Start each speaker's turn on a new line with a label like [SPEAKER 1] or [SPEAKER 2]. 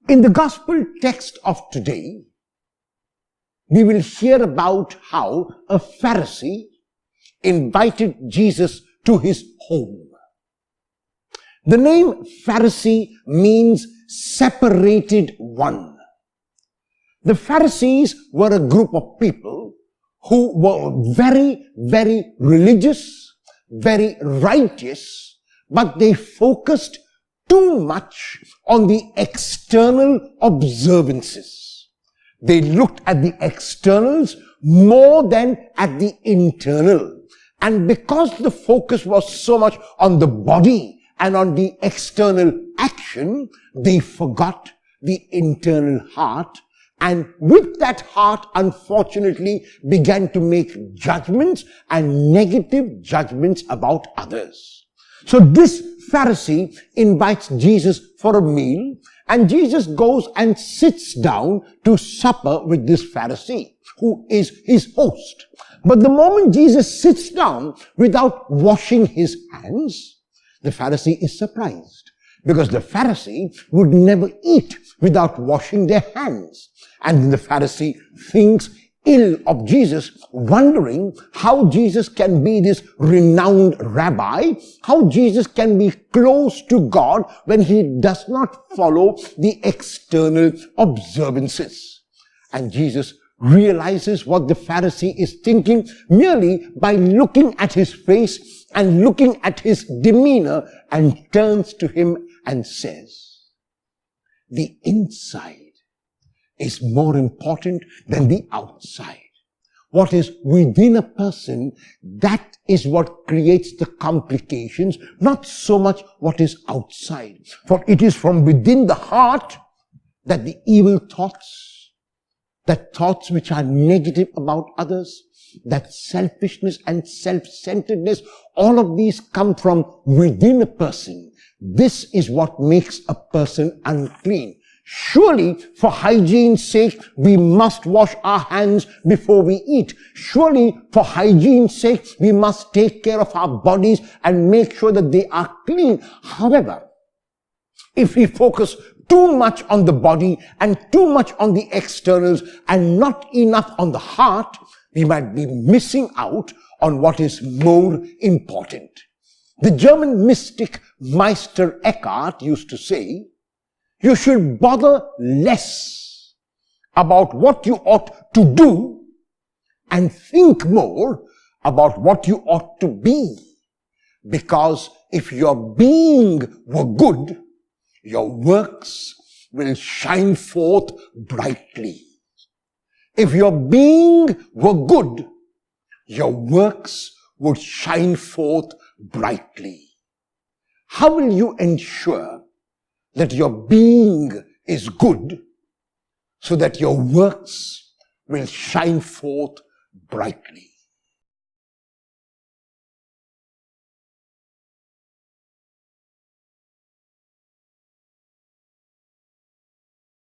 [SPEAKER 1] In the gospel text of today, we will hear about how a Pharisee invited Jesus to his home. The name Pharisee means separated one. The Pharisees were a group of people who were very, very religious, very righteous, but they focused too much on the external observances. They looked at the externals more than at the internal. And because the focus was so much on the body and on the external action, they forgot the internal heart. And with that heart, unfortunately, began to make judgments and negative judgments about others. So this Pharisee invites Jesus for a meal, and Jesus goes and sits down to supper with this Pharisee, who is his host. But the moment Jesus sits down without washing his hands, the Pharisee is surprised, because the Pharisee would never eat without washing their hands. And the Pharisee thinks ill of Jesus, wondering how Jesus can be this renowned rabbi, how Jesus can be close to God when he does not follow the external observances. And Jesus realizes what the Pharisee is thinking merely by looking at his face and looking at his demeanor, and turns to him and says, "The inside is more important than the outside. What is within a person, that is what creates the complications, not so much what is outside. For it is from within the heart that the evil thoughts, that thoughts which are negative about others, that selfishness and self-centeredness, all of these come from within a person. This is what makes a person unclean. Surely, for hygiene's sake, we must wash our hands before we eat. Surely, for hygiene's sake, we must take care of our bodies and make sure that they are clean. However, if we focus too much on the body and too much on the externals and not enough on the heart, we might be missing out on what is more important." The German mystic Meister Eckhart used to say, "You should bother less about what you ought to do and think more about what you ought to be. Because if your being were good, your works will shine forth brightly. If your being were good, your works would shine forth brightly." How will you ensure that your being is good so that your works will shine forth brightly?